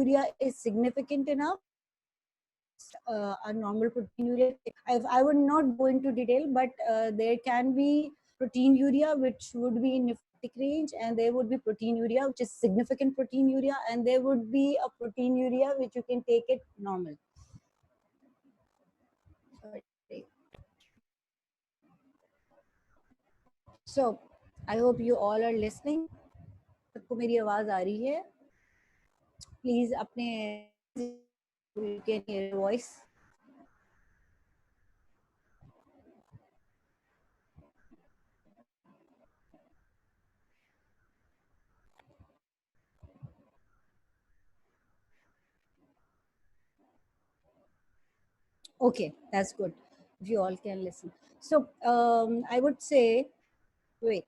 proteinuria is significant enough, a normal proteinuria. I would not go into detail, but there can be proteinuria which would be in nephrotic range, and there would be proteinuria which is significant proteinuria, and there would be a proteinuria which you can take it normal. Sorry. So I hope you all are listening. सबको मेरी आवाज आ रही है? Please अपने you can hear your voice. Okay, that's good. If you all can listen. So I would say, wait.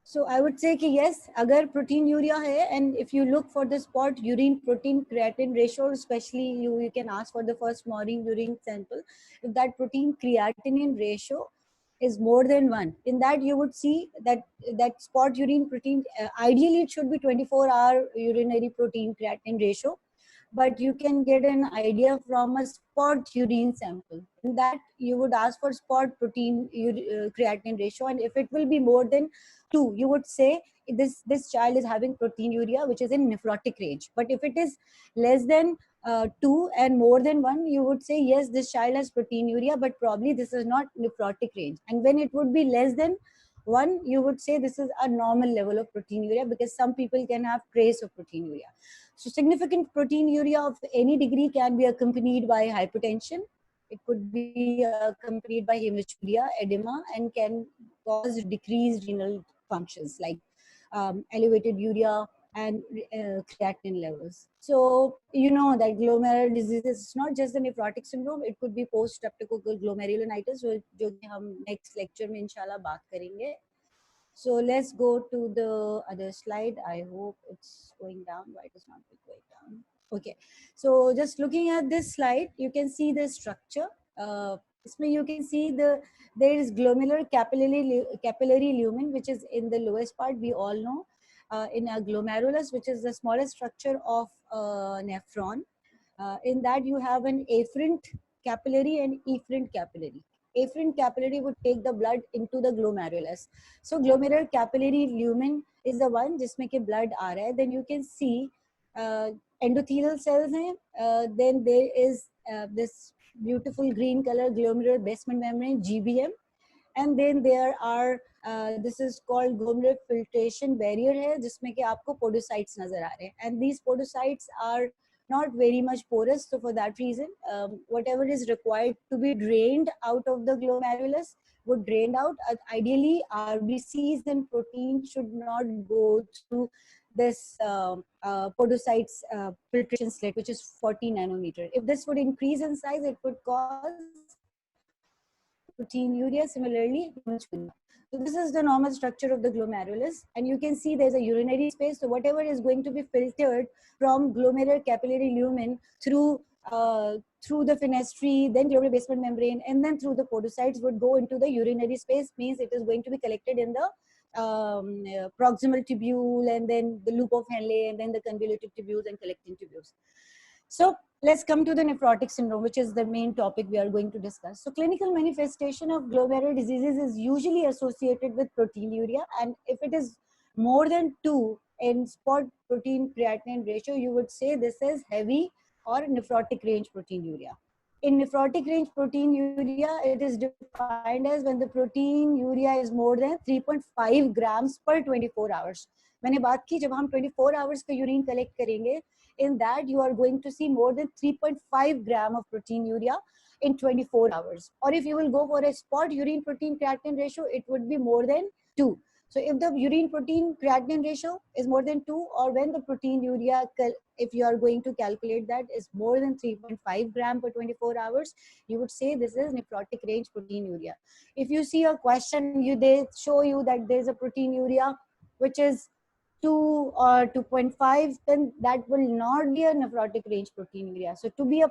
So I would say कि yes, अगर proteinuria है, and if you look for the spot urine protein creatinine ratio, especially you can ask for the first morning urine sample. If that protein creatinine ratio is more than 1, in that you would see that spot urine protein, ideally it should be 24-hour urinary protein creatinine ratio, but you can get an idea from a spot urine sample. In that you would ask for spot protein creatinine ratio, and if it will be more than 2, you would say this child is having proteinuria which is in nephrotic range. But if it is less than 2 and more than 1, you would say yes, this child has proteinuria, but probably this is not nephrotic range. And when it would be less than 1, you would say this is a normal level of proteinuria, because some people can have trace of proteinuria. So significant proteinuria of any degree can be accompanied by hypertension. It could be accompanied by hematuria, edema, and can cause decreased renal functions like elevated urea and creatinine levels. So you know that glomerular disease is not just the nephrotic syndrome, it could be post-streptococcal glomerulonitis, जो कि हम next lecture में इंशाल्लाह बात करेंगे. So let's go to the other slide. I hope it's going down. Why it is not going down? Okay. So just looking at this slide, you can see the structure. You can see there is glomerular capillary lumen, which is in the lowest part. We all know in a glomerulus, which is the smallest structure of nephron. In that you have an afferent capillary and efferent capillary. Afferent capillary would take the blood into the glomerulus. So glomerular capillary lumen is the one जिसमें के blood आ रहा है. Then you can see endothelial cells हैं. Then there is this beautiful green color glomerular basement membrane, GBM. And then there are this is called glomerular filtration barrier है, जिसमें कि आपको podocytes नजर आ रहे हैं. And these podocytes are not very much porous, so for that reason whatever is required to be drained out of the glomerulus would drain out. Ideally RBCs and protein should not go through this podocytes filtration slit, which is 40 nanometer. If this would increase in size, it would cause proteinuria. Similarly, so this is the normal structure of the glomerulus, and you can see there's a urinary space. So whatever is going to be filtered from glomerular capillary lumen through the fenestrae, then glomerular basement membrane, and then through the podocytes would go into the urinary space. Means it is going to be collected in the proximal tubule, and then the loop of Henle, and then the convoluted tubules and collecting tubules. So let's come to the nephrotic syndrome, which is the main topic we are going to discuss. So clinical manifestation of glomerular diseases is usually associated with proteinuria, and if it is more than 2 in spot protein creatinine ratio, you would say this is heavy or nephrotic range proteinuria. In nephrotic range proteinuria, it is defined as when the proteinuria is more than 3.5 grams per 24 hours. मैंने बात की जब हम 24 hours का urine collect करेंगे, in that you are going to see more than 3.5 gram of proteinuria in 24 hours. Or if you will go for a spot urine protein creatinine ratio, it would be more than 2. So if the urine protein creatinine ratio is more than 2, or when the proteinuria, if you are going to calculate that, is more than 3.5 gram per 24 hours, you would say this is nephrotic range proteinuria. If you see a question, they show you that there is a proteinuria which is 2 or 2.5, then that will not be a nephrotic range proteinuria. So to be a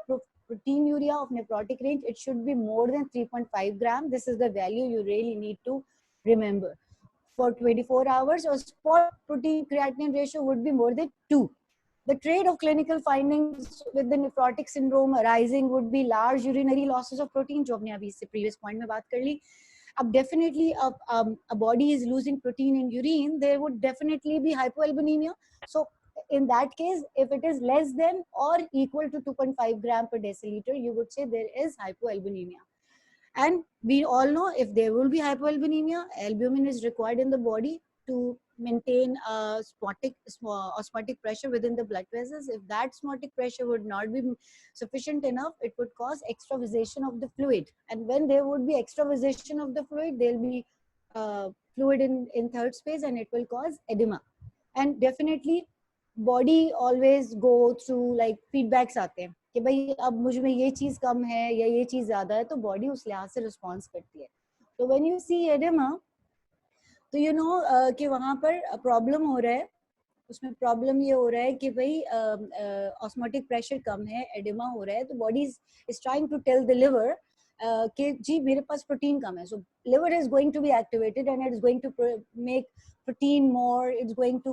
proteinuria of nephrotic range, it should be more than 3.5 gram. This is the value you really need to remember. For 24 hours, or spot protein creatinine ratio would be more than 2. The trade of clinical findings with the nephrotic syndrome arising would be large urinary losses of protein, जो हमने अभी इससे previous point में बात कर ली. Definitely a body is losing protein in urine, there would definitely be hypoalbuminemia. So in that case, if it is less than or equal to 2.5 gram per deciliter, you would say there is hypoalbuminemia. And we all know if there will be hypoalbuminemia, albumin is required in the body to maintain osmotic pressure within the blood vessels. If that osmotic pressure would not be sufficient enough, it would cause extravasation of the fluid. And when there would be extravasation of the fluid, there will be fluid in third space and it will cause edema. And definitely body always go through like feedbacks आते हैं कि भाई अब मुझ में ये चीज कम है या ये चीज ज्यादा है, तो बॉडी उस लिहाज से रिस्पॉन्स करती है. तो व्हेन यू सी एडेमा, तो यू नो कि वहां पर प्रॉब्लम हो रहा है. उसमें प्रॉब्लम ये हो रहा है कि भाई ऑस्मोटिक प्रेशर कम है, एडेमा हो रहा है, तो body is trying to tell the liver कि जी मेरे पास प्रोटीन कम है. So liver is going to be activated and it is going to make protein more, it's going to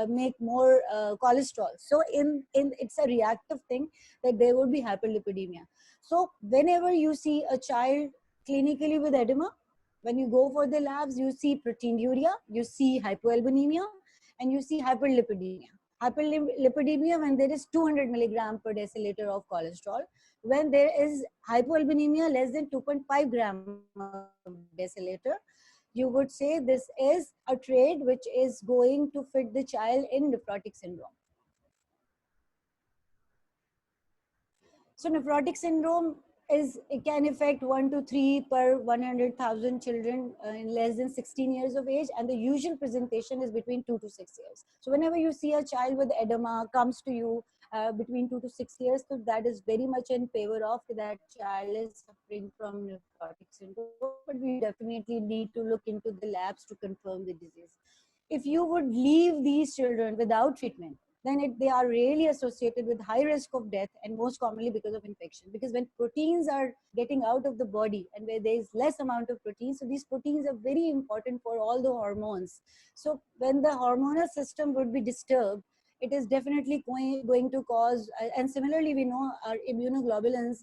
make more cholesterol. So in it's a reactive thing that there will be hyperlipidemia. So whenever you see a child clinically with edema, when you go for the labs, you see proteinuria, you see hypoalbuminemia, and you see hyperlipidemia. Hyperlipidemia when there is 200 milligram per deciliter of cholesterol. When there is hypoalbuminemia less than 2.5 gram per deciliter, you would say this is a trait which is going to fit the child in nephrotic syndrome. So nephrotic syndrome it can affect 1 to 3 per 100,000 children in less than 16 years of age, and the usual presentation is between 2 to 6 years. So whenever you see a child with edema comes to you between 2 to 6 years, so that is very much in favor of that child is suffering from nephrotic syndrome, but we definitely need to look into the labs to confirm the disease. If you would leave these children without treatment, then they are really associated with high risk of death, and most commonly because of infection. Because when proteins are getting out of the body and where there is less amount of protein, so these proteins are very important for all the hormones. So when the hormonal system would be disturbed, it is definitely going to cause, and similarly we know our immunoglobulins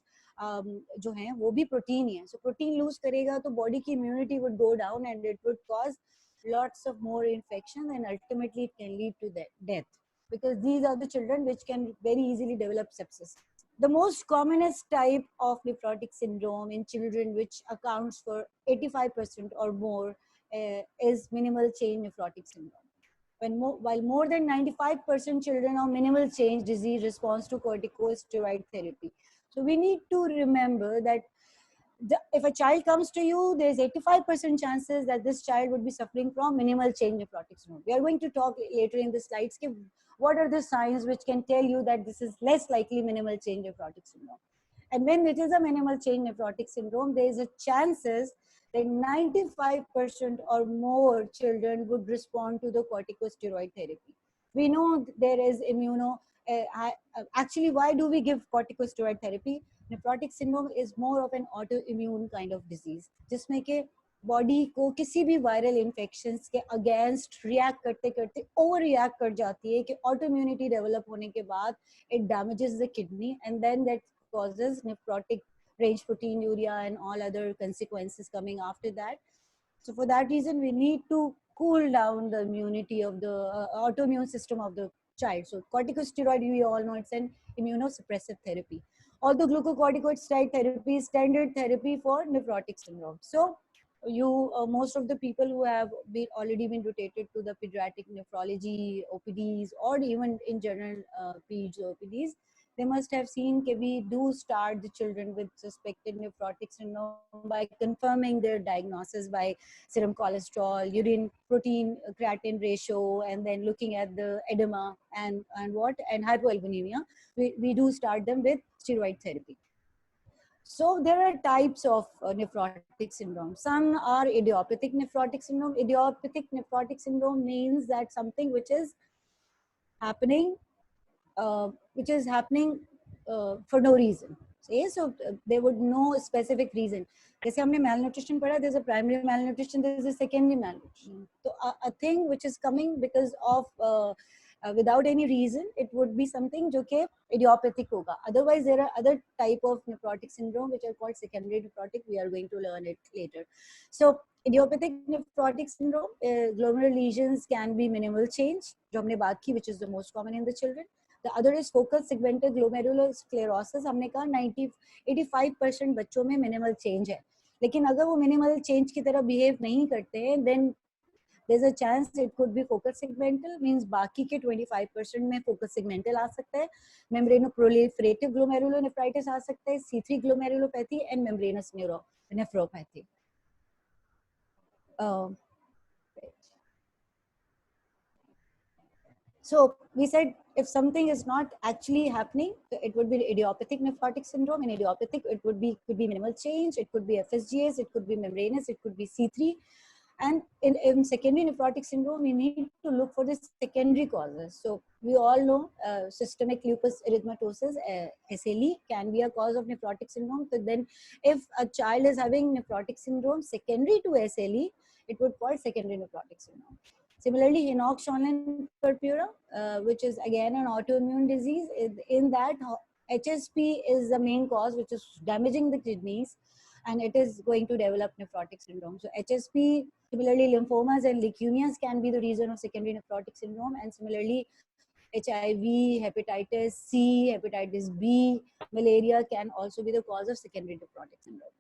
जो हैं वो भी protein ही है. So protein lose करेगा तो body की immunity would go down and it would cause lots of more infections, and ultimately it can lead to death, because these are the children which can very easily develop sepsis. The most commonest type of nephrotic syndrome in children, which accounts for 85% or more, is minimal change nephrotic syndrome. While more than 95% children have minimal change disease response to corticosteroid therapy. So we need to remember that if a child comes to you, there's 85% chances that this child would be suffering from minimal change nephrotic syndrome. We are going to talk later in the slides what are the signs which can tell you that this is less likely minimal change nephrotic syndrome. And when it is a minimal change nephrotic syndrome, there is a chances that 95% or more children would respond to the corticosteroid therapy. We know there is actually, why do we give corticosteroid therapy? Nephrotic syndrome is more of an autoimmune kind of disease, जिसमें के body को किसी भी viral infections के against react करते करते over react कर जाती है कि ऑटोइम्यूनिटी डेवलप होने के बाद it damages the kidney, and then that causes nephrotic range proteinuria and all other consequences coming after that. So for that reason, we need to cool down the immunity of the autoimmune system of the child. So corticosteroid, we all know it's an immunosuppressive therapy. Although glucocorticoid therapy is standard therapy for nephrotic syndrome. So most of the people who have already been rotated to the pediatric nephrology OPDs, or even in general peds OPDs, they must have seen that we do start the children with suspected nephrotic syndrome by confirming their diagnosis by serum cholesterol, urine protein creatinine ratio, and then looking at the edema and hypoalbuminemia. We do start them with steroid therapy. So there are types of nephrotic syndrome. Some are idiopathic nephrotic syndrome. Idiopathic nephrotic syndrome means that something which is happening for no reason. So there would no specific reason. जैसे हमने malnutrition पढ़ा, there's a primary malnutrition, there's a secondary malnutrition. So a thing which is coming because of without any reason, it would be something जो कि idiopathic होगा. Otherwise, there are other type of nephrotic syndrome which are called secondary nephrotic. We are going to learn it later. So idiopathic nephrotic syndrome, glomerular lesions can be minimal change, जो हमने बात की, which is the most common in the children. The other is focal segmental glomerular sclerosis. हमने कहा 85% बच्चों में minimal change है, लेकिन अगर वो minimal change की तरह behave नहीं करते हैं, then there's a chance it could be focal segmental, means बाकी के 25% में focal segmental आ सकता है, membranoproliferative glomerulonephritis आ सकता है, C3 glomerulopathy and membranous nephropathy. So we said if something is not actually happening, it would be idiopathic nephrotic syndrome. In idiopathic, it could be minimal change, it could be FSGS, it could be membranous, it could be C3. And in secondary nephrotic syndrome, we need to look for the secondary causes. So we all know systemic lupus erythematosus, SLE, can be a cause of nephrotic syndrome. So then if a child is having nephrotic syndrome secondary to SLE, it would call secondary nephrotic syndrome. Similarly, Henoch-Schönlein purpura, which is again an autoimmune disease, in that HSP is the main cause, which is damaging the kidneys, and it is going to develop nephrotic syndrome. So HSP, similarly lymphomas and leukemias can be the reason of secondary nephrotic syndrome, and similarly HIV, hepatitis C, hepatitis B, malaria can also be the cause of secondary nephrotic syndrome.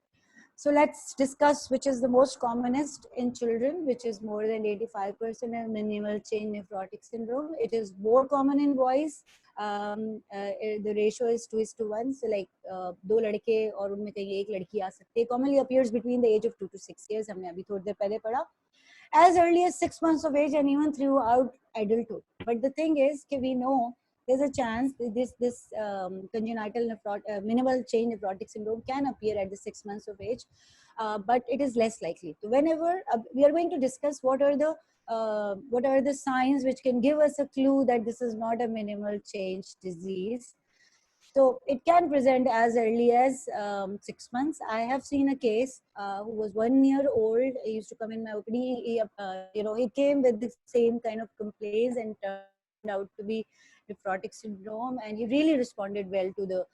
So let's discuss which is the most commonest in children, which is more than 85% and minimal change nephrotic syndrome. It is more common in boys. The ratio is 2:1. So like दो लड़के और उनमें कहीं एक लड़की आ सकती है. Commonly appears between the age of 2 to 6 years. हमने अभी थोड़ी देर पहले पढ़ा. As early as 6 months of age and even throughout adulthood. But the thing is that we know there's a chance that this congenital minimal change nephrotic syndrome can appear at the 6 months of age, but it is less likely. So whenever we are going to discuss what are the signs which can give us a clue that this is not a minimal change disease. So it can present as early as 6 months. I have seen a case who was 1 year old. He used to come in my OPD. He came with the same kind of complaints and turned out to be nephrotic syndrome, and he really responded well to the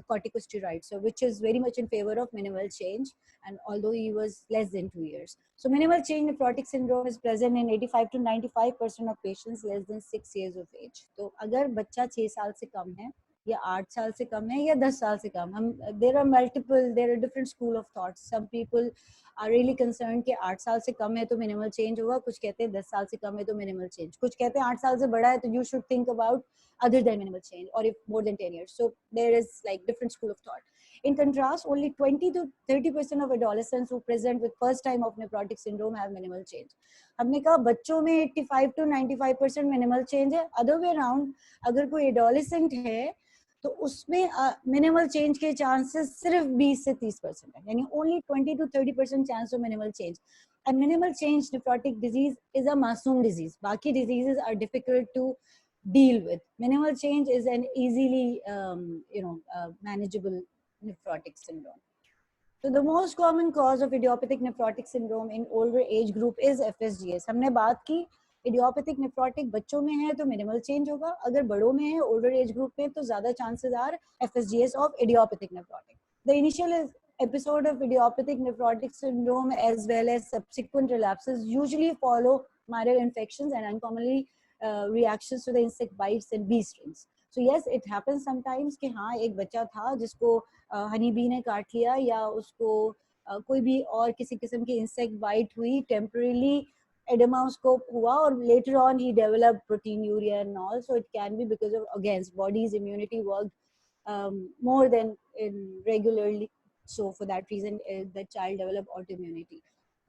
corticosteroids, so which is very much in favor of minimal change, and although he was less than 2 years. So minimal change nephrotic syndrome is present in 85 to 95% of patients less than 6 years of age. तो अगर बच्चा 6 साल से कम है या 8 साल से कम है या 10 साल से कम, हम there are different school of thoughts. Some people are really concerned कि 8 साल से कम है तो minimal change होगा, कुछ कहते हैं 10 साल से कम है तो minimal change, कुछ कहते हैं 8 साल से बड़ा है तो you should think about other than minimal change, or if more than 10 years. So there is like different school of thought. In contrast, only 20 to 30% of adolescents who present with first time of nephrotic syndrome have minimal change. हमने कहा बच्चों में 85 to 95% minimal change है. Other way around, अगर कोई adolescent है तो उसमें मिनिमल चेंज के चांसेस सिर्फ 20 से 30% है, यानी only 20 to 30% chance of minimal change. And minimal change nephrotic disease is a मासूम डिजीज. बाकी diseases are difficult to deal with. Minimal change is an easily manageable nephrotic syndrome. So the most common cause of idiopathic nephrotic syndrome in older age group is FSGS. हमने बात की idiopathic nephrotic बच्चों में है तो minimal change होगा, अगर बड़ों में है ओल्डर एज ग्रुप में तो ज्यादा chances are FSGS of idiopathic nephrotic. The initial episode of idiopathic nephrotic syndrome as well as subsequent relapses usually follow viral infections and uncommonly reactions to the insect bites and bee stings. So yes, it happens sometimes कि हाँ एक बच्चा था जिसको honey bee ने काट लिया या उसको कोई भी और किसी किस्म की इंसेक्ट बाइट हुई, टेम्पररीली edema उसको हुआ और later on he developed proteinuria and all. So it can be because of, again, body's immunity worked more than regularly. So for that reason, the child developed autoimmunity.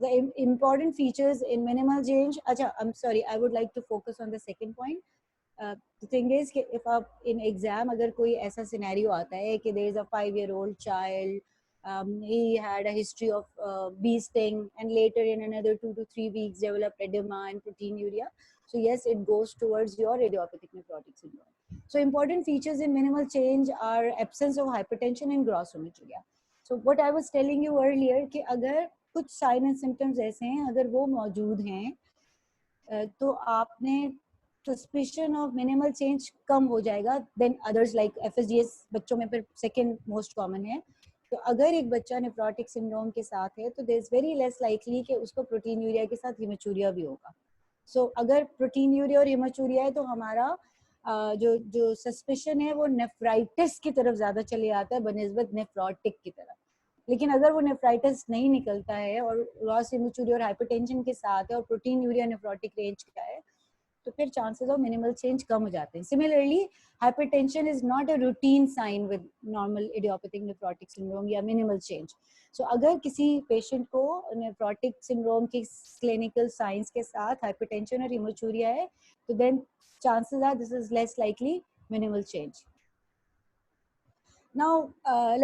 The important features in minimal change. Acha, I'm sorry, I would like to focus on the second point. The thing is कि if आप in exam अगर कोई ऐसा scenario आता है कि there is a 5-year-old child, he had a history of bee sting and later in another 2 to 3 weeks developed edema and proteinuria. So yes, it goes towards your idiopathic nephrotic syndrome. So important features in minimal change are absence of hypertension and gross hematuria. So what I was telling you earlier कि अगर कुछ sign and symptoms ऐसे हैं, अगर वो मौजूद हैं तो आपने सस्पिशन ऑफ मिनिमल चेंज कम हो जाएगा देन अदर्स लाइक FSGS बच्चों में फिर सेकेंड मोस्ट कॉमन है। तो अगर एक बच्चा नेफ्रोटिक सिंड्रोम के साथ है तो there is very less likely कि उसको प्रोटीन यूरिया के साथ हीमोचूरिया भी होगा। सो अगर प्रोटीन यूरिया और हीमोचूरिया है तो हमारा जो जो सस्पिशन है वो नेफ्राइटिस की तरफ ज्यादा चले आता है बनिस्बत नेफ्रोटिक की तरफ। लेकिन अगर वो नेफ्राइटिस नहीं निकलता है और लॉस हीमोचूरिया और हाइपरटेंशन के साथ है और प्रोटीन यूरिया नेफ्रोटिक रेंज का है तो फिर चांसेस ऑफ मिनिमल चेंज कम हो जाते हैं। Similarly hypertension is not a routine sign with normal idiopathic nephrotic syndrome या मिनिमल चेंज। सो अगर किसी पेशेंट को नेफ्रोटिक सिंड्रोम के क्लिनिकल साइंस के साथ हाइपरटेंशन और हीमोचूरिया है तो then chances are this is less likely minimal change. Now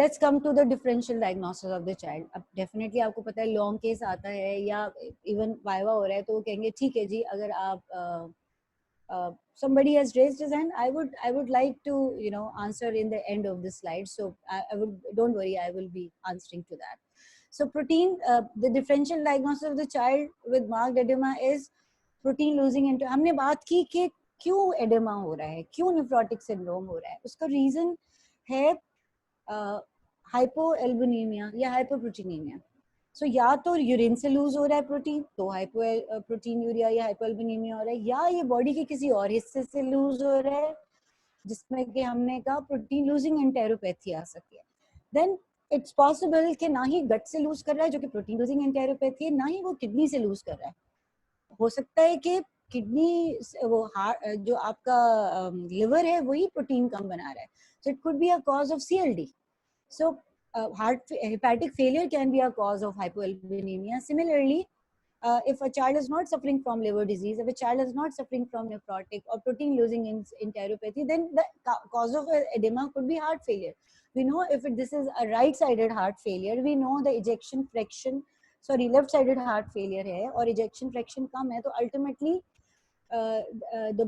let's come to the differential diagnosis of the child. अब definitely आपको पता है लॉन्ग केस आता है या इवन वाइवा हो रहा है तो वो कहेंगे ठीक है जी अगर आप somebody has raised his hand, I would like to answer in the end of the slide, so I would, don't worry, I will be answering to that. So protein the differential diagnosis of the child with marked edema is protein losing into हमने बात की कि क्यों oedema हो रहा है, क्यों nephrotic syndrome हो रहा है, उसका रीजन है हाइपोएल्बुमिनिया या हाइपोप्रोटीनीमिया। सो या तो यूरिन से लूज हो रहा है प्रोटीन तो हाइपो प्रोटीन यूरिया या हाइपोएल्बुमिनिया हो रहा है, या ये बॉडी के किसी और हिस्से से लूज हो रहा है जिसमें कि हमने कहा प्रोटीन लूजिंग एंटेरोपैथी आ सकती है। देन इट्स पॉसिबल कि ना ही गट से लूज कर रहा है जो कि प्रोटीन लूजिंग एंटेरोपैथी है, ना ही वो किडनी से लूज कर रहा है। हो सकता है कि किडनी वो हार्ट जो आपका लिवर है वही प्रोटीन कम बना रहा है, so it could be a cause of CLD. So hepatic failure can be a cause of hypoalbuminemia. Similarly, if a child is not suffering from liver disease, if a child is not suffering from nephrotic or protein losing enteropathy, then the cause of edema could be heart failure. We know if this is a right-sided heart failure, we know the ejection fraction, sorry, left-sided heart failure है और ejection fraction कम है, तो ultimately the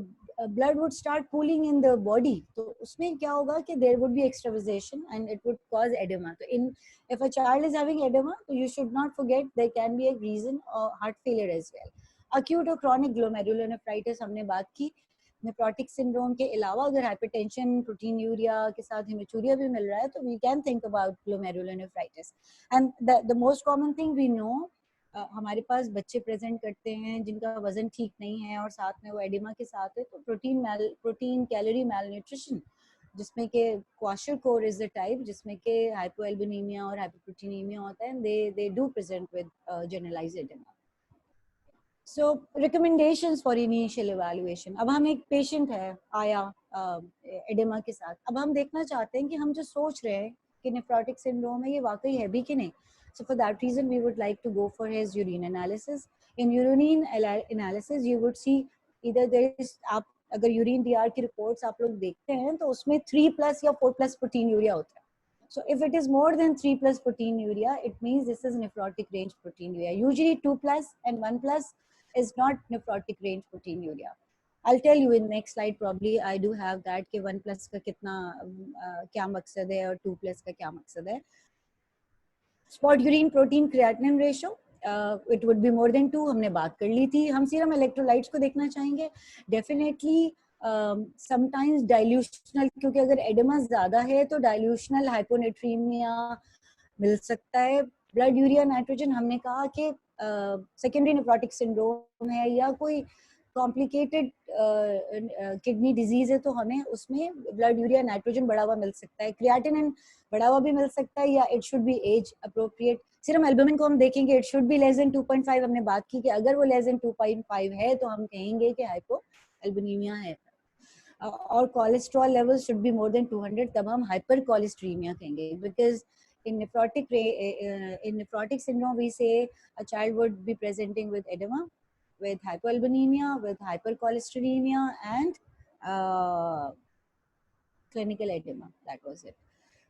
blood would start pooling in the body. तो उसमें क्या होगा कि there would be extravasation and it would cause edema. So if a child is having edema, you should not forget there can be a reason of heart failure as well. Acute or chronic glomerulonephritis हमने बात की। Nephrotic syndrome के अलावा अगर hypertension protein urea के साथ हीमोचूरिया भी मिल रहा है तो we can think about glomerulonephritis. And the most common thing we know हमारे पास बच्चे प्रेजेंट करते हैं जिनका वजन ठीक नहीं है और साथ में वो एडिमा के साथ है, तो प्रोटीन कैलोरी मैलन्यूट्रिशन जिसमें कि क्वाशरकोर इज द टाइप जिसमें कि हाइपोएल्बुमिनिया और हाइपोप्रोटीनीमिया होता है, they do present with generalised oedema. So recommendations for initial evaluation. अब हम एक पेशेंट है आया एडिमा के साथ, अब हम देखना चाहते हैं कि हम जो सोच रहे हैं कि नेफ्रोटिक सिंड्रोम है ये वाकई है भी कि नहीं। So for that reason, we would like to go for his urine analysis. In urine analysis, you would see either there is, आप अगर urine DR की reports आप लोग देखते हैं तो उसमें 3+ या 4+ protein urea होता है. So if it is more than 3+ protein urea, it means this is nephrotic range protein urea. Usually 2+ and 1+ is not nephrotic range protein urea. I'll tell you in next slide probably I do have that कि 1+ का कितना क्या मकसद है और 2+ का क्या मकसद है. Spot urine protein creatinine ratio it would be more than 2, हमने बात कर ली थी. हम सीरम इलेक्ट्रोलाइट्स को देखना चाहेंगे. डेफिनेटली समटाइम्स डाइल्यूशनल, क्योंकि अगर एडेमा ज्यादा है तो डाइल्यूशनल हाइपोनेट्रीमिया मिल सकता है. ब्लड यूरिया नाइट्रोजन हमने कहा कि सेकेंडरी नेफ्रोटिक सिंड्रोम है या कोई कॉम्प्लिकेटेड किडनी डिजीज है तो हमें उसमें ब्लड यूरिया नाइट्रोजन बढ़ा हुआ मिल सकता है. क्रिएटिनिन बढ़ा हुआ भी मिल सकता है या it should B age appropriate. Serum albumin को हम देखेंगे it should be less than 2.5. हमने बात की कि अगर वो लेस देन 2.5 है तो हम कहेंगे कि हाइपो एल्बुमिनिया है. और cholesterol level should be more than 200, तब हम हाइपर कोलेस्ट्रीमिया कहेंगे. Because in nephrotic syndrome we say a child would be presenting with edema, with hypoalbuminemia, with hypercholesterolemia and clinical edema. That was it.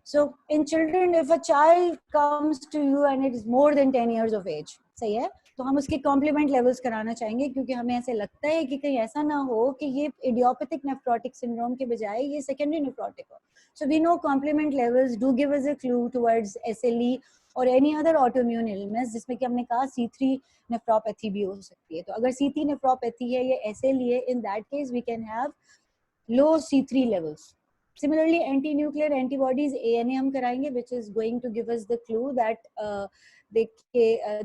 So in children, if a child comes to you and it is more than 10 years of age, सही है, तो हम उसके complement levels कराना चाहेंगे, क्योंकि हमें ऐसे लगता है कि कहीं ऐसा ना हो कि ये इडियोपैथिक नेफ्रोटिक सिंड्रोम के बजाय ये सेकेंडरी नेफ्रोटिक हो. So we know complement levels do give us a clue towards SLE or any other autoimmune illness, जिसमें कि हमने कहा C3 नेफ्रोपैथी भी हो सकती है. तो अगर C3 नेफ्रोपैथी है या SLE है, in that case we can have low C3 levels. Similarly, anti-nuclear antibodies ANA हम कराएंगे, which is going to give us the clue that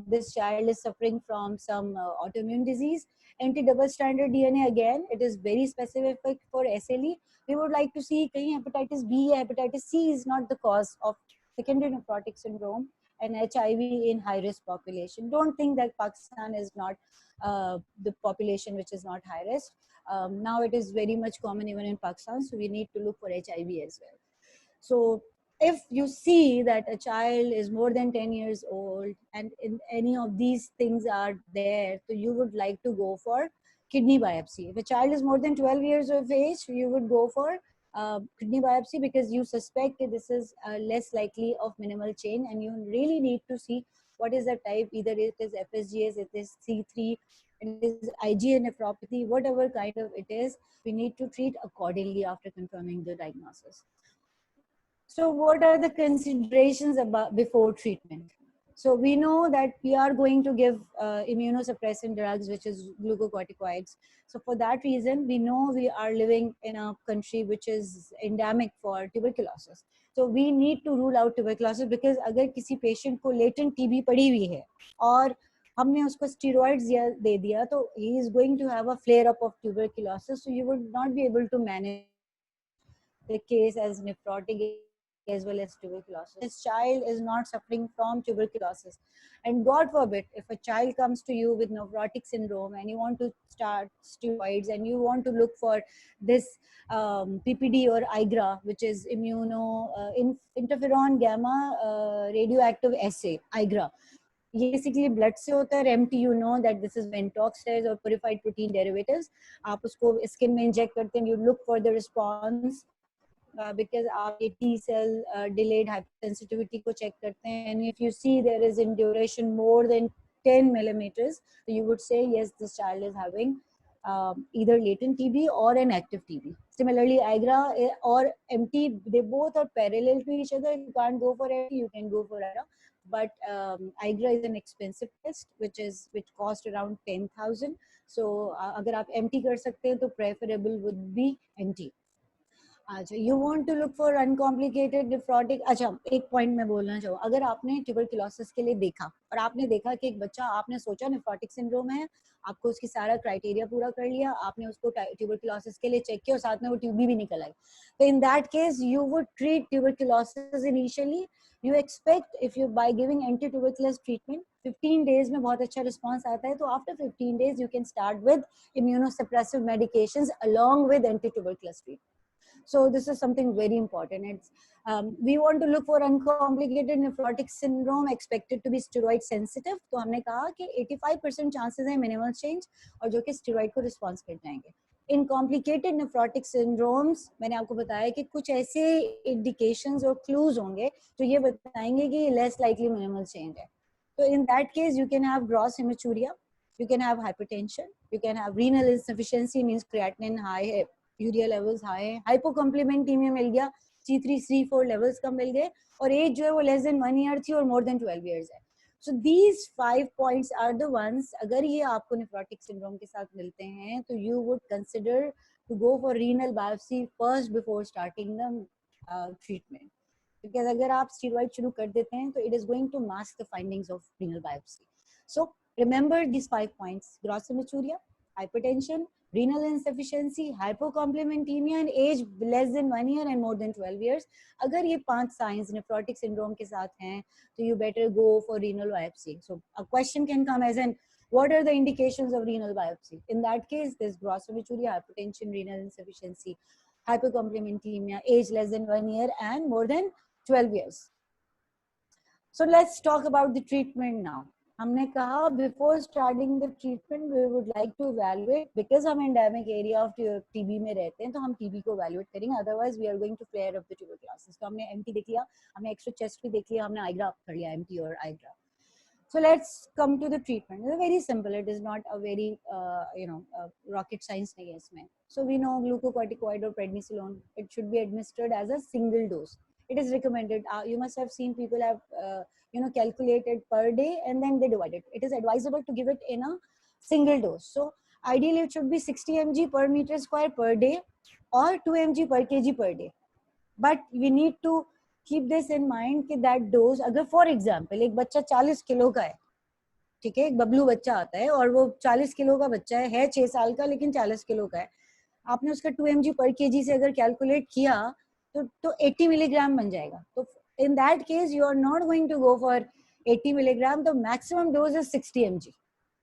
this child is suffering from some autoimmune disease. Anti-double stranded DNA, again, it is very specific for SLE. We would like to see कहीं hepatitis B या hepatitis C is not the cause of secondary nephrotic syndrome and HIV in high-risk population. Don't think that Pakistan is not the population which is not high risk. Now it is very much common even in Pakistan, so we need to look for HIV as well. So if you see that a child is more than 10 years old and in any of these things are there, so you would like to go for kidney biopsy. If a child is more than 12 years of age, you would go for kidney biopsy because you suspect that this is less likely of minimal change, and you really need to see what is the type. Either it is FSGS, it is C3, it is IgA nephropathy, whatever kind of it is, we need to treat accordingly after confirming the diagnosis. So what are the considerations about before treatment? So we know that we are going to give immunosuppressant drugs, which is glucocorticoids. So for that reason, we know we are living in a country which is endemic for tuberculosis. So we need to rule out tuberculosis, because अगर किसी patient को latent TB पड़ी हुई है और हमने उसको steroids दे दिया, तो he is going to have a flare up of tuberculosis. So you would not be able to manage the case as nephrotic as well as tuberculosis. This child is not suffering from tuberculosis. And God forbid, if a child comes to you with nephrotic syndrome and you want to start steroids and you want to look for this PPD or IGRA, which is interferon gamma radioactive assay, IGRA. ये basically blood से होता है. MT, you know that this is Ventox or purified protein derivatives. आप उसको skin में inject करते हैं, you look for the response because आप ये T cell delayed hypersensitivity को check करते हैं, and if you see there is in duration more than 10 millimeters, so you would say yes, this child is having either latent TB or an active TB. Similarly, IGRA or MT, they both are parallel to each other. You can't go for MT, you can go for IGRA. But IGRA is an expensive test, which cost around 10,000. So अगर आप MT कर सकते हैं, तो preferable would be MT. अच्छा, you want to look for uncomplicated nephrotic. अच्छा, एक point मैं बोलना चाहूँ, अगर आपने ट्यूबरक्लोसिस के लिए देखा और आपने देखा कि एक बच्चा, आपने सोचा नेफ्रोटिक सिंड्रोम है, आपको उसकी सारा क्राइटेरिया पूरा कर लिया, आपने उसको ट्यूबरक्लोसिस के लिए चेक किया और साथ में वो ट्यूबी भी निकल आई, तो in that case you would treat tuberculosis initially. You expect if you by giving anti tuberculosis treatment 15 days में बहुत अच्छा रिस्पॉन्स आता है, तो after 15 days you can start with immunosuppressive medications along with anti tuberculosis treatment. So this is something very important. We want to look for uncomplicated nephrotic syndrome expected to be steroid sensitive. तो हमने कहा कि 85% chances है minimal change और जो कि steroid को response कर जाएंगे. In complicated nephrotic syndromes, मैंने आपको बताया कि कुछ ऐसे indications और clues होंगे जो ये बताएंगे कि less likely minimal change है. So in that case, you can have gross hematuria, you can have hypertension, you can have renal insufficiency, means creatinine high है, यूरिया लेवल्स हाई है, हाइपोकॉम्प्लीमेंटीमिया मिल गया, C3 C4 लेवल्स कम मिल गए, और as जो है वो less than 1 year थी और मोर देन 12 इयर्स है. So these 5 points are the ones, अगर ये आपको नेफ्रोटिक सिंड्रोम के साथ मिलते हैं तो you would consider to go for renal biopsy first before starting the treatment. Because अगर आप स्टेरॉइड शुरू कर देते हैं तो it is going to mask the findings of renal biopsy. So remember this 5 points: gross haematuria, hypertension, renal insufficiency, hypocomplementemia, and age less than 1 year and more than 12 years. अगर ये 5 signs nephrotic syndrome के साथ हैं, तो you better go for renal biopsy. So a question can come as in, what are the indications of renal biopsy? In that case, there's gross hematuria, hypertension, renal insufficiency, hypocomplementemia, age less than 1 year and more than 12 years. So let's talk about the treatment now. हमने कहा before starting the treatment we would like to evaluate, because हम endemic area of TB में रहते हैं तो हम TB को evaluate करेंगे, otherwise we are going to flare of the tuberculosis. तो हमने एमटी देख लिया, हमने एक्स्ट्रा चेस्ट भी देख लिया, हमने आइग्रा कर लिया, एमटी और आइग्रा. So let's come to the treatment. It's very simple. It is not a very rocket science nahi hai isme. So we know glucocorticoid or prednisolone, it should be administered as a single dose. It is recommended. You must have seen people have calculated per day and then they divide it. It is advisable to give it in a single dose. So ideally it should be 60 mg per meter square per day or 2 mg per kg per day. But we need to keep this in mind कि that dose, अगर for example एक बच्चा 40 kilo का है, ठीक है, एक बबलू बच्चा आता है और वो 40 किलो का बच्चा है 6 साल का लेकिन 40 किलो का है, आपने उसका 2 mg पर kg से अगर कैलकुलेट किया तो 80 मिलीग्राम बन जाएगा. तो in that case you are not going to go for 80 milligram. तो maximum dose is 60 mg.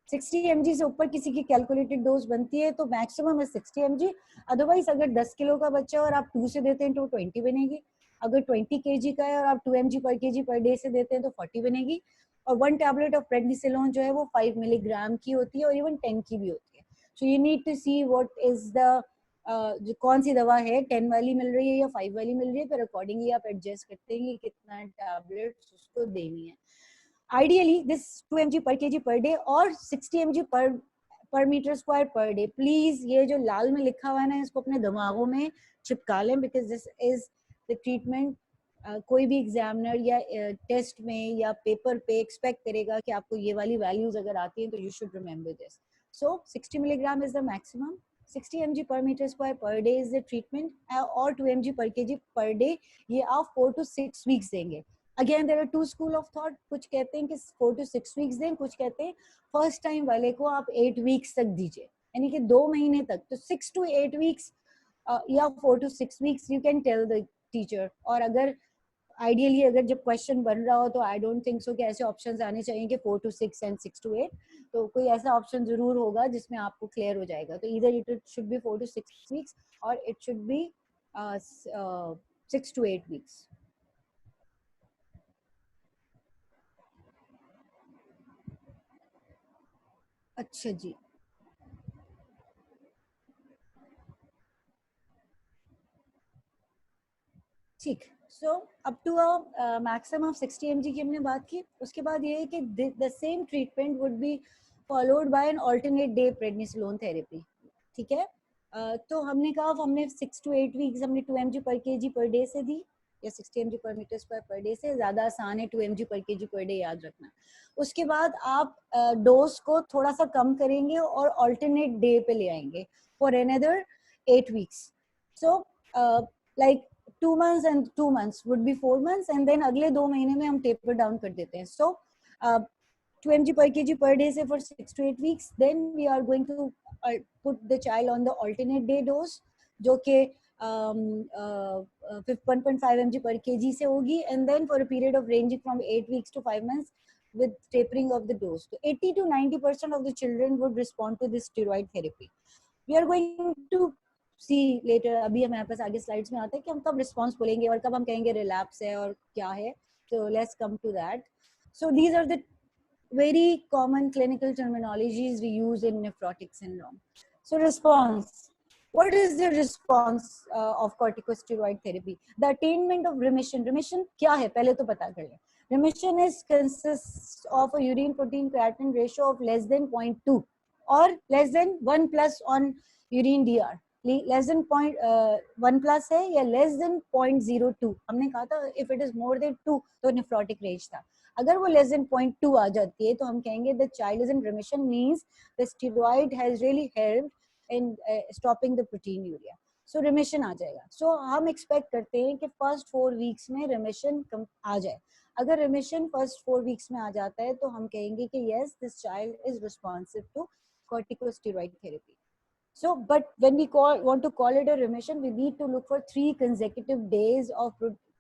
60 mg से ऊपर किसी की कैलकुलेटेड डोज बनती है तो मैक्सिमम है 60 mg. अदरवाइज अगर 10 किलो का बच्चा और आप 2 से देते हैं तो 20 बनेगी. अगर 20 kg का है और आप 2 mg पर kg पर डे से देते हैं तो 40 बनेगी. और 1 टैबलेट ऑफ प्रेडनिसोलोन जो है वो 5 मिलीग्राम की होती है और इवन 10 की भी होती है. So you need to see what is the कौन सी दवा है, 10 वाली मिल रही है या 5 वाली मिल रही है, फिर अकॉर्डिंगली आप एडजस्ट करते हैं कि कितना टैबलेट उसको देनी है. Ideally, this 2 mg per kg per day or 60 mg per meter square per day. Please, ये जो लाल में लिखा हुआ है ना, इसको अपने दिमागों में चिपका लें, because this is the treatment. कोई भी एग्जामिनर या टेस्ट में या पेपर पे एक्सपेक्ट करेगा कि आपको ये वाली वैल्यूज अगर आती हैं तो you should remember this. So 60 milligram is the maximum. 60 mg per meter square per day is the treatment, और 2 mg per kg per day. ये आप 4 to 6 weeks देंगे. Again, there are two school of thought. कुछ कहते हैं कि 4 to 6 weeks दें, कुछ कहते हैं फर्स्ट टाइम वाले को आप 8 weeks तक दीजिए, यानी कि 2 महीने तक. तो 6 to 8 weeks या 4 to 6 weeks you can tell the teacher. और अगर आइडियली अगर जब क्वेश्चन बन रहा हो तो आई डोंट थिंक सो कि ऐसे ऑप्शंस आने चाहिए कि 4 to 6 and 6 to 8. तो कोई ऐसा ऑप्शन जरूर होगा जिसमें आपको क्लियर हो जाएगा. तो इधर it should be 4 to 6 weeks और it should be 6 to 8 weeks. अच्छा जी, ठीक. So up to a maximum of 60 mg की हमने बात की. उसके बाद ये है कि the same treatment would be followed by an alternate day prednisolone therapy. ठीक है. तो हमने कहा हमने 6 to 8 weeks हमने 2 mg per kg per day से दी या 60 mg per meter square per day से. ज़्यादा आसान है 2 mg per kg per day याद रखना. उसके बाद आप डोज को थोड़ा सा कम करेंगे और ऑल्टरनेट डे पे ले आएंगे for another 8 weeks. So like 2 months and 2 months would be 4 months and then अगले 2 महीने में हम taper down कर देते हैं. So 2 mg per kg per day से for 6 to 8 weeks. Then we are going to put the child on the alternate day dose जो कि 1.5 mg per kg से होगी and then for a period of ranging from 8 weeks to 5 months with tapering of the dose. So 80 to 90% of the children would respond to this steroid therapy. We are going to see later. अभी हमारे पास आगे slides में आता है कि हम कब response बोलेंगे और कब हम कहेंगे रिलैप्स है और क्या है. So let's come to that. So these are the very common clinical terminologies we use in nephrotic syndrome. So response. What is the response of corticosteroid therapy? The attainment of remission. Remission क्या है पहले तो पता कर लें. Remission is consists of a urine protein creatinine ratio of less than 0.2 or less than 1 plus on urine DR. Less than 1 plus है या less than 0.02. हमने कहा था if it is more than 2 तो nephrotic range था. अगर वो less than 0.2 आ जाती है तो हम कहेंगे the child is in remission, means the steroid has really helped in stopping the proteinuria. So remission आ जाएगा. So हम expect करते हैं कि first 4 weeks में remission आ जाए. अगर remission first 4 weeks में आ जाता है तो हम कहेंगे कि yes, this child is responsive to corticosteroid therapy. So, but when we want to call it a remission, we need to look for 3 consecutive days of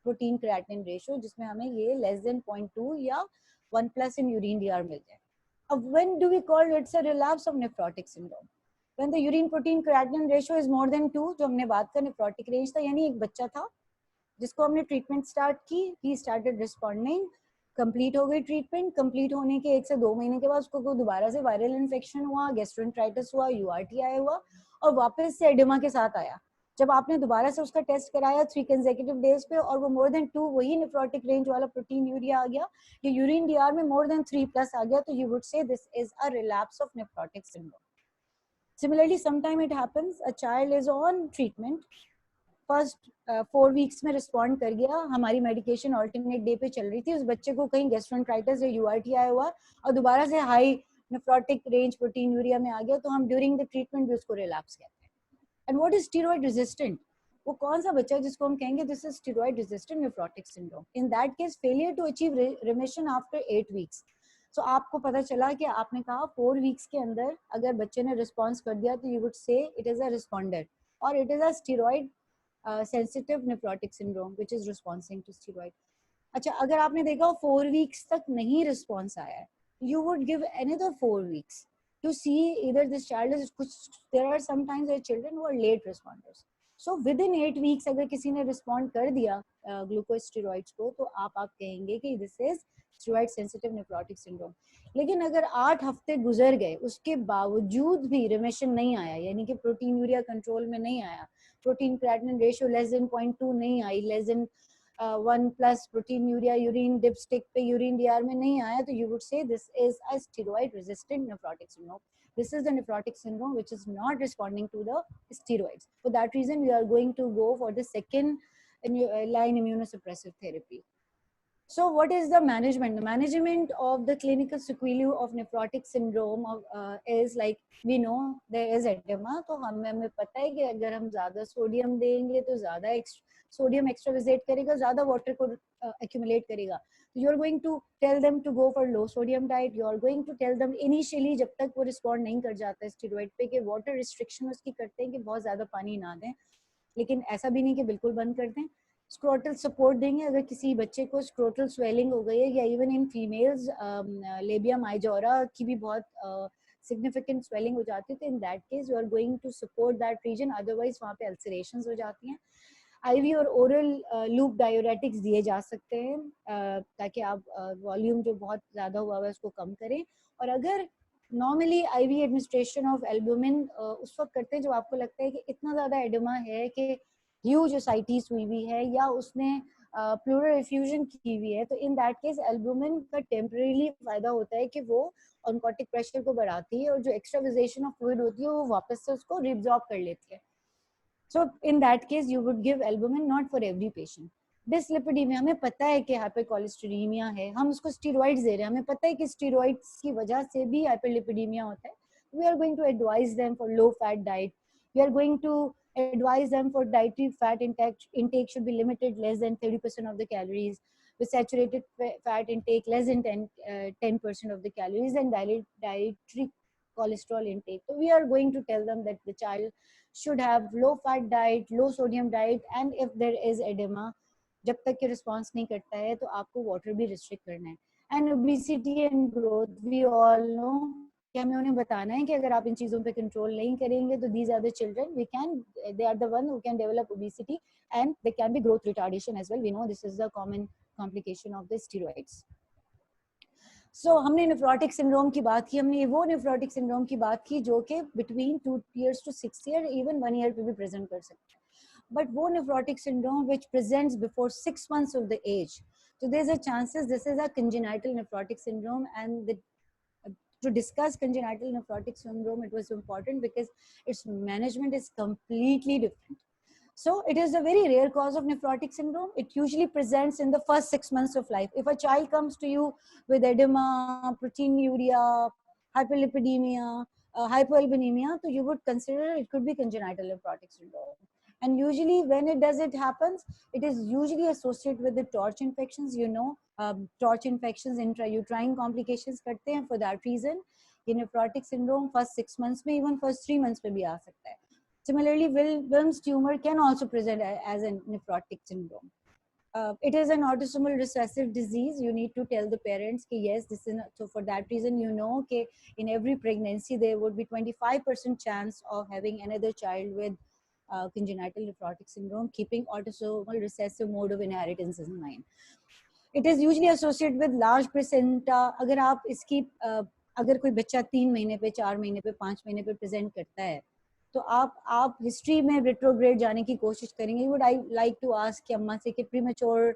protein creatinine ratio, जिसमें हमें ये less than 0.2 या 1 plus in urine DR मिल जाए. अब when do we call it's a relapse of nephrotic syndrome? When the urine protein creatinine ratio is more than 2, जो हमने बात का nephrotic range था, यानी एक बच्चा था जिसको हमने ट्रीटमेंट स्टार्ट की, he started responding, कंप्लीट हो गई ट्रीटमेंट. कंप्लीट होने के 1 से 2 महीने के बाद उसको दोबारा से वायरल इन्फेक्शन हुआ, गैस्ट्रोएंटेराइटिस हुआ, यूआरटीआई हुआ और वापस से एडिमा के साथ आया. जब आपने दोबारा से उसका टेस्ट कराया 3 कंसेक्यूटिव डेज पे और वो मोर देन 2 वही नेफ्रोटिक रेंज वाला प्रोटीन यूरिया आ गया, या यूरिन डीआर में मोर देन 3 प्लस आ गया, तो you would say this is a relapse of nephrotic syndrome. Similarly, sometime it happens, a child is on treatment, first 4 weeks में respond कर गया, हमारी मेडिकेशन ऑल्टरनेट डे पे चल रही थी, उस बच्चे को कहीं गैस्ट्रोएंटेराइटिस या यूआरटी आया हुआ और दोबारा से high nephrotic range protein urea में आ गया, तो हम ड्यूरिंग द ट्रीटमेंट भी उसको रिलैप्स कहते हैं. And what is steroid resistant? वो कौन सा बच्चा है जिसको हम कहेंगे this is steroid resistant nephrotic syndrome? In that case failure to achieve remission after 8 weeks. So आपको पता चला कि आपने कहा 4 वीक्स के अंदर अगर बच्चे ने रिस्पॉन्स कर दिया तो you would say it is a responder और it is a steroid sensitive nephrotic syndrome which is responding to steroid. अच्छा, अगर आपने देखा 4 वीक्स तक नहीं रिस्पॉन्स आया है, you would give another 4 weeks to see either this child is कुछ, there are sometimes there are children who are late responders. So within 8 weeks अगर किसी ने respond कर दिया ग्लूकोज स्टेरॉइड्स को, तो आप कहेंगे कि this is steroid sensitive nephrotic syndrome. लेकिन अगर 8 हफ्ते गुजर गए उसके बावजूद भी रिमिशन नहीं आया, यानी कि प्रोटीन यूरिया कंट्रोल में नहीं आया, protein creatinine ratio less than 0.2 नहीं आई, less than 1 plus protein urea urine dipstick पे यूरिन डीआर में नहीं आया, तो you would say this is a steroid resistant nephrotic syndrome. This is the nephrotic syndrome which is not responding to the steroids. For that reason, we are going to go for the second line immunosuppressive therapy. So what is the management? The management of the clinical sequelae of nephrotic syndrome is like we know there is edema. तो हमें पता है कि अगर हम ज़्यादा sodium देंगे तो ज़्यादा सोडियम एक्स्ट्राविजेट करेगा, ज़्यादा वाटर को accumulate करेगा. You are going to tell them to go for low sodium diet. You are going to tell them initially जब तक वो respond नहीं कर जाता है स्टेरॉइड पे कि water restriction उसकी करते हैं कि बहुत ज़्यादा पानी ना दें, लेकिन ऐसा भी नहीं कि बिल्कुल बंद कर दें. स्क्रोटल सपोर्ट देंगे अगर किसी बच्चे को स्क्रोटल स्वेलिंग हो गई है, या इवन इन फीमेल्स लेबिया माइजोरा की भी बहुत सिग्निफिकेंट स्वेलिंग हो जाती है, तो in that case you are going to support that reason, otherwise वहाँ पे अल्सरेशंस हो जाती हैं. आईवी और ओरल लूप डायोरेटिक्स दिए जा सकते हैं ताकि आप वॉल्यूम जो बहुत ज़्यादा हुआ है उसको कम करें. और अगर normally IV administration of albumin उस वक्त करते हैं जब आपको लगता है कि इतना ज़्यादा एडिमा है कि ह्यूज ओसाइटिस हुई हुई है या उसने प्लूरल इफ्यूजन की हुई है, तो इन दैट केस एल्बुमिन का टेम्परेली फायदा होता है कि वो ऑनकोटिक प्रेशर को बढ़ाती है और जो एक्स्ट्राविजेशन ऑफ फ्लूइड होती है वो वापस से उसको रिब्जॉर्ब कर लेती है. So in that case, you would give albumin not for every patient. Dyslipidaemia, हमें पता है कि हाइपरकोलेस्टेरोलेमिया है, हम उसको स्टेरॉइड्स दे रहे हैं, हमें पता है कि स्टेरॉइड्स की वजह से भी हाइपरलिपिडीमिया होता है. We are going to advise them for low fat diet. We are going to advise them for dietary fat intake should be limited less than 30% of the calories, with saturated fat intake less than 10% of the calories, and dietary cholesterol intake. So we are going to tell them that the child should have low fat diet, low sodium diet, and if there is edema, जब तक कि response नहीं करता है तो आपको water भी restrict करना है. And obesity and growth, we all know कि हमें उन्हें बताना है कि अगर आप इन चीज़ों पे कंट्रोल नहीं करेंगे तो these are the children they are the one who can develop obesity and they can be growth retardation as well. We know this is the common complication of the steroids. So हमने nephrotic syndrome की बात की, हमने वो nephrotic syndrome की बात की जो कि between 2 years to 6 years even 1 year पे भी प्रेजेंट कर सकते हैं. But वो nephrotic syndrome which presents before 6 months of the age, so there's a chances this is a congenital nephrotic syndrome. And to discuss congenital nephrotic syndrome, it was important because its management is completely different. So it is a very rare cause of nephrotic syndrome. It usually presents in the first 6 months of life. If a child comes to you with edema, proteinuria, hyperlipidemia, hypoalbuminemia, so you would consider it could be congenital nephrotic syndrome. And usually when it happens, it is usually associated with the torch infections, you know, torch infections, intrauterine complications करते हैं. For that reason, ये nephrotic syndrome first 6 months में, even first 3 months में भी आ सकता है. Similarly, Wilms tumor can also present as a nephrotic syndrome. It is an autosomal recessive disease. You need to tell the parents that yes, this is not, so for that reason, you know, okay, in every pregnancy there would be 25% chance of having another child with congenital nephrotic syndrome, keeping autosomal recessive mode of inheritance in mind. It is usually associated with large placenta. अगर आप इसकी अगर कोई बच्चा 3 महीने पे, 4 महीने पे, 5 महीने पे प्रेजेंट करता है तो आप हिस्ट्री में रिट्रोग्रेड जाने की कोशिश करेंगे. Would I like to ask कि अम्मा से कि प्रीमेच्योर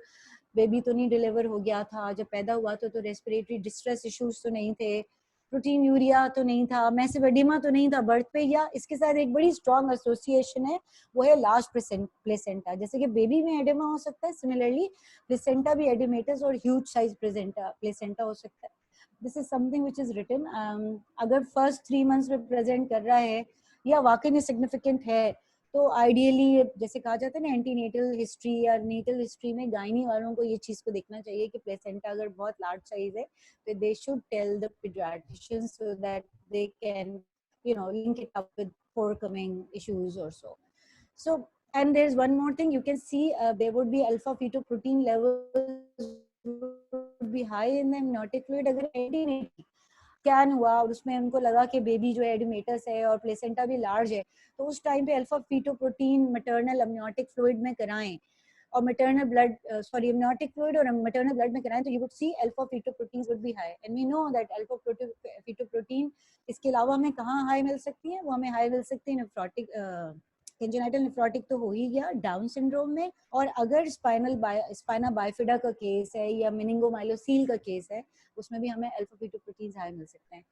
बेबी तो नहीं डिलीवर हो गया था, जब पैदा हुआ तो रेस्पिरेटरी डिस्ट्रेस इश्यूज तो नहीं थे, प्रोटीन यूरिया तो नहीं था, मैसिव एडिमा तो नहीं था बर्थ पे, या इसके साथ एक बड़ी स्ट्रॉन्ग एसोसिएशन है वो है लार्ज प्लेसेंटा. जैसे कि बेबी में एडिमा हो सकता है, सिमिलरली प्लेसेंटा भी एडिमेटस और ह्यूज साइज प्लेसेंटा हो सकता है. This is something which is written. अगर फर्स्ट 3 मंथ्स में प्रेजेंट कर रहा है या वाकई में सिग्निफिकेंट है तो आइडियली जैसे कहा जाता है ना एंटीनेटल हिस्ट्री या नेटल हिस्ट्री में गायनी वालों को ये चीज को देखना चाहिए कि प्लेसेंटा अगर बहुत लार्ज साइज है तो they should tell the pediatrician so that they can link it up with forthcoming issues or so. So, and there's one more thing you can see, there would be alpha fetoprotein levels would be high in the amniotic fluid अगर antenatal scan हुआ और उसमें उनको लगा कि baby जो है oedematous है और प्लेसेंटा भी लार्ज है, तो उस टाइम पे alpha fetoprotein maternal amniotic fluid में कराएं और मैटरनल ब्लड amniotic फ्लूइड और मैटरनल ब्लड में कराएं तो you would see alpha fetoproteins would be high. And we know that alpha fetoprotein इसके अलावा हमें कहाँ हाई मिल सकती है? वो हमें हाई मिल सकती है नेफ्रोटिक कंजेनिटल नेफ्रोटिक तो हो ही गया, डाउन सिंड्रोम में, और अगर स्पाइना बाइफिडा का केस है या मेनिंगोमाइलोसील का केस है उसमें भी हमें अल्फा फीटोप्रोटीन्स हाई मिल सकते हैं.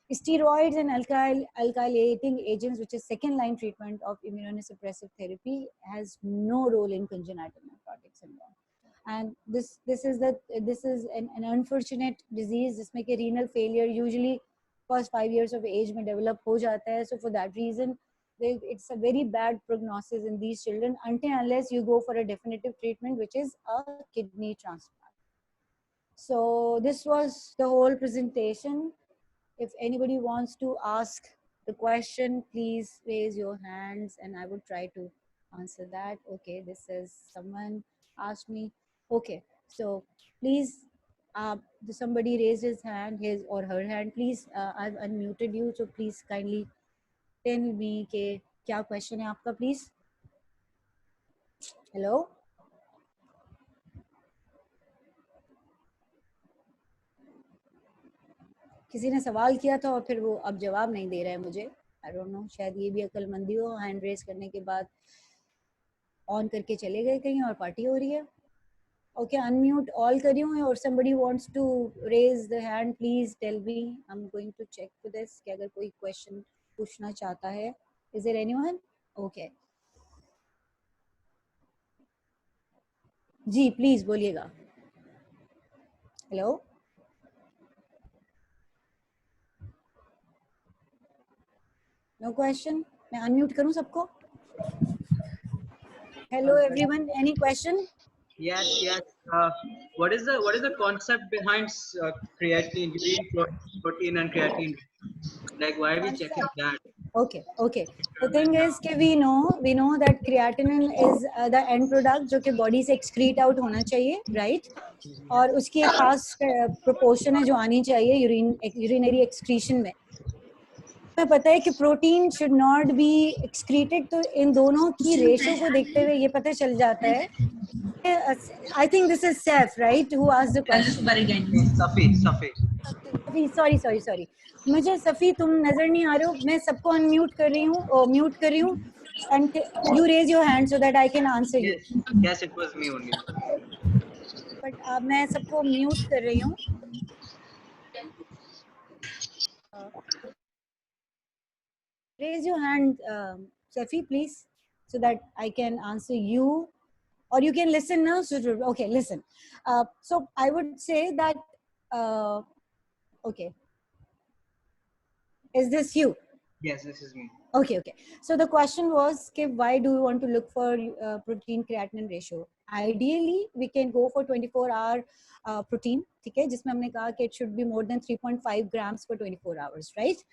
Steroids and alkylating agents, which is second line treatment of immunosuppressive therapy, has no role in congenital nephrotic syndrome. And this is an unfortunate disease जिसमें कि renal failure usually first 5 years of age में develop हो जाता है. So for that reason it's a very bad prognosis in these children unless you go for a definitive treatment, which is a kidney transplant. So this was the whole presentation. If anybody wants to ask the question, please raise your hands and I would try to answer that. Okay, this is someone asked me. Okay, so please, somebody raised his hand, his or her hand. Please, I've unmuted you, so please kindly tell me के क्या question है आपका, please. Hello. किसी ने सवाल किया था और फिर वो अब जवाब नहीं दे रहा है मुझे. आई डोंट नो, शायद ये भी अक्लमंदी हो, हैंड रेज करने के बाद ऑन करके चले गए कहीं और पार्टी हो रही है. ओके, अनम्यूट ऑल करी हूँ और somebody wants to raise the hand, please tell me. I'm going to check for this कि अगर कोई क्वेश्चन पूछना चाहता है. Is there anyone? Okay. जी प्लीज बोलिएगा. हेलो. No question. मैं अनम्यूट करूं सबको. Hello everyone, any question? Yes. What is the concept behind creatine, urine protein and creatine? Like why are we checking that? Okay. The thing is कि we know that creatinine is the end product जो कि body से excrete out होना चाहिए, right? और उसकी एक खास proportion है जो आनी चाहिए urinary excretion में. मैं पता है कि protein should not be excreted, तो इन दोनों की रेशो को देखते हुए ये पता चल जाता है. I think this is Saif, right, who asked the question. Sorry मुझे सफ़ी तुम नजर नहीं आ रहे हो. मैं सबको अनम्यूट कर रही हूँ, म्यूट कर रही हूँ, and you raise your hand so that I can answer you. Yes, it was me only. But मैं सबको म्यूट कर रही हूँ. Raise your hand, Safi, please, so that I can answer you, or you can listen now. So, okay, listen. So I would say that, okay, is this you? Yes, this is me. Okay. So the question was, why do we want to look for protein creatinine ratio? Ideally, we can go for 24-hour protein, ठीक है, जिसमें हमने कहा कि it should be more than 3.5 grams for 24 hours, right?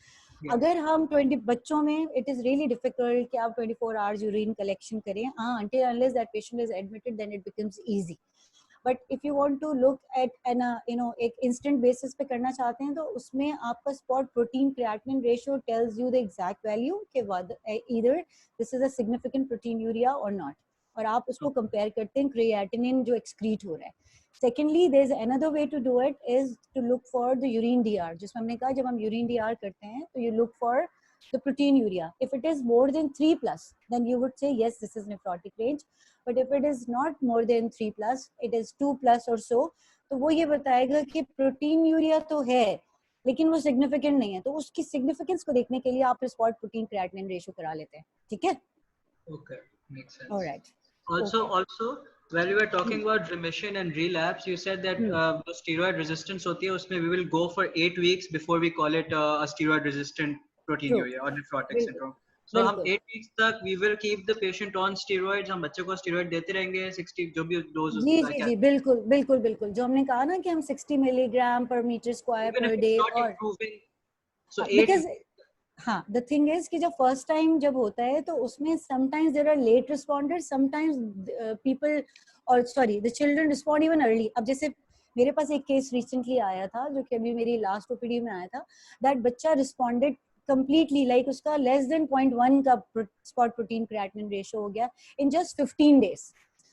अगर हम 20 बच्चों में इट इज रियली डिफिकल्ट कि आप 24 आवर्स यूरिन कलेक्शन करें. हाँ, until unless that patient is admitted, then it becomes easy. But if you want to look at एक instant basis पे करना चाहते हैं तो उसमें आपका spot protein creatinine ratio tells you the exact value कि either this is a significant proteinuria or not, और आप उसको compare करते हैं creatinine जो excrete हो रहा है. Secondly, there's another way to do it is to look for the urine DR, जिसमें हमने कहा जब हम urine DR करते हैं तो you look for the proteinuria. If it is more than 3+, then you would say yes, this is nephrotic range. But if it is not more than 3+, it is 2+ or so, तो वो ये बताएगा कि proteinuria तो है लेकिन वो significant नहीं है, तो उसकी सिग्निफिकेंस को देखने के लिए आप स्पॉट प्रोटीन क्रिएटिनिन रेशियो करा लेते हैं, ठीक है? Okay, makes sense. All right. Also, when we were talking about remission and relapse, you said that the steroid resistance होती है, उसमें we will go for 8 weeks before we call it a steroid resistant proteinuria or nephrotic syndrome. So हम 8 weeks तक we will keep the patient on steroids, हम बच्चे को steroid देते रहेंगे 60 जो भी dose जी उसका जी क्या जी बिल्कुल बिल्कुल बिल्कुल, जो हमने कहा ना कि हम 60 मिलीग्राम पर मीटर स्क्वायर even if पर it's डे, not और improving, so 8 बिकॉज हाँ, द थिंग इज कि जब फर्स्ट टाइम जब होता है तो उसमें sometimes there are late responders, sometimes people और sorry the children respond even early. अब जैसे मेरे पास एक केस रिसेंटली आया था जो कि अभी मेरी लास्ट ओपीडी में आया था, दैट बच्चा रिस्पॉन्डेड completely, like उसका less than 0.1 का spot protein creatinine ratio हो गया in just 15 days.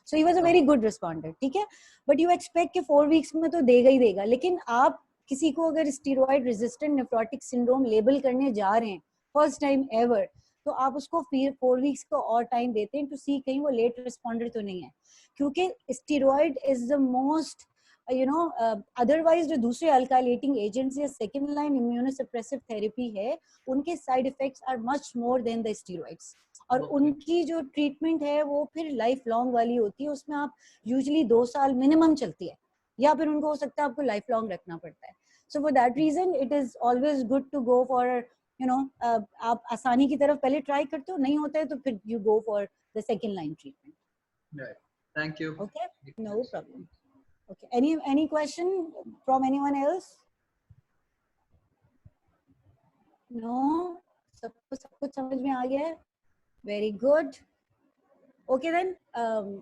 So he was a very good responder, ठीक है? But you expect कि 4 weeks में तो देगा ही देगा, लेकिन आप किसी को अगर steroid resistant nephrotic syndrome label करने जा रहे हैं फर्स्ट टाइम एवर, तो आप उसको 4 वीक्स का और टाइम देते हैं टू सी कहीं वो लेट रिस्पॉन्डर तो नहीं है, क्योंकि steroid is the most otherwise जो दूसरे अल्काइलेटिंग एजेंट्स या सेकेंड लाइन इम्यूनोसप्रेसिव थेरेपी है, उनके side effects are much more than the steroids, और उनकी जो ट्रीटमेंट है वो फिर लाइफ लॉन्ग वाली होती है, उसमें आप यूजुअली 2 साल मिनिमम चलती है, या फिर उनको हो सकता है आपको लाइफ लॉन्ग रखना पड़ता है. So for that reason it is always good to go for आप आसानी की तरफ पहले ट्राई करते हो, नहीं होता है तो फिर you go for the second line treatment. Right. Thank you. Okay, no problem. Okay, any question from anyone else? No, सब कुछ समझ में आ गया है? Very good. Okay then,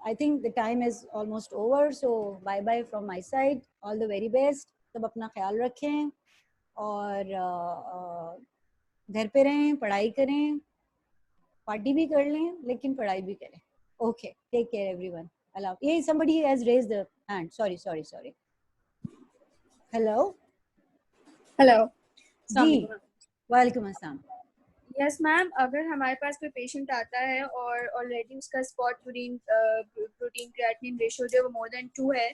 I think the time is almost over, so bye bye from my side. All the very best. सब अपना ख्याल रखें और घर पे रहें, पढ़ाई करें, पार्टी भी कर लें लेकिन पढ़ाई भी करें. Okay, take care everyone. Allah. Hey, somebody has raised the hand. Sorry. Hello. जी, वालेकुम अस्सलाम. यस मैम, अगर हमारे पास कोई पेशेंट आता है और ऑलरेडी उसका स्पॉट प्रोटीन क्रिएटिनिन रेशियो जो वो मोर देन 2 है,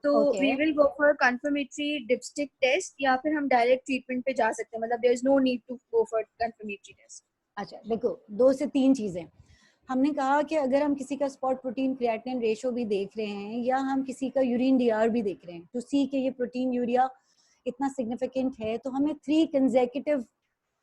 तो we will go for confirmatory dipstick test, या फिर हम डायरेक्ट ट्रीटमेंट पे जा सकते हैं, मतलब there is no need to go for confirmatory test. अच्छा देखो, 2 से 3 चीजें हमने कहा कि अगर हम किसी का स्पॉट प्रोटीन क्रिएटिनिन रेशियो भी देख रहे हैं या हम किसी का यूरिन डीआर भी देख रहे हैं टू सी कि ये प्रोटीन यूरिया इतना सिग्निफिकेंट है, तो हमें 3 कंसेक्यूटिव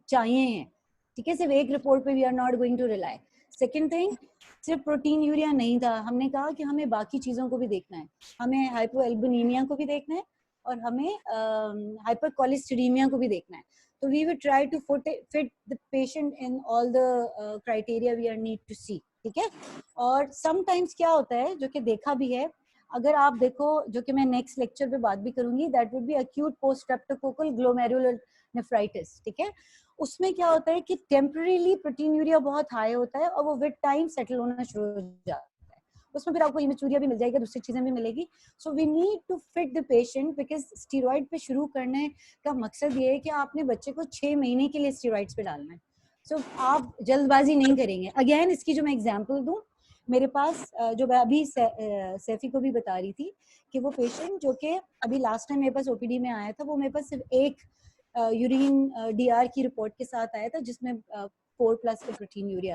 चाहिए हैं, ठीक है? सिर्फ एक रिपोर्ट पे we are not going to rely. Second thing, सिर्फ प्रोटीन यूरिया नहीं था, हमने कहा कि हमें बाकी चीज़ों को भी देखना है, हमें हाइपोएल्बुमिनिया को भी देखना है और हमें हाइपरकोलेस्टेरेमिया को भी देखना है. तो we will try to fit the patient in all the criteria we are need to see, ठीक है? और समटाइम्स क्या होता है जो कि देखा भी है, अगर आप देखो, जो कि मैं नेक्स्ट लेक्चर पे बात भी करूंगी, that would be acute post streptococcal glomerular nephritis, ठीक है? उसमें क्या होता है कि टेम्परेरीली प्रोटीन यूरिया बहुत हाई होता है और वो विद टाइम सेटल होना शुरू हो जाता है, उसमें फिर आपको इमेचूरिया भी मिल जाएगा, दूसरी चीजें भी मिलेगी. So we need to fit the patient, because steroid पे शुरू करने का मकसद ये है कि आपने बच्चे को 6 महीने के लिए स्टीरॉइड्स पे डालना है. सो आप जल्दबाजी नहीं करेंगे. अगेन इसकी जो मैं एग्जाम्पल दूं, मेरे पास जो मैं अभी सैफी को भी बता रही थी कि वो पेशेंट जो कि अभी लास्ट टाइम मेरे पास ओपीडी में आया था, वो मेरे पास सिर्फ एक यूरिन डीआर की रिपोर्ट के साथ आया था जिसमें 4+ का प्रोटीन यूरिया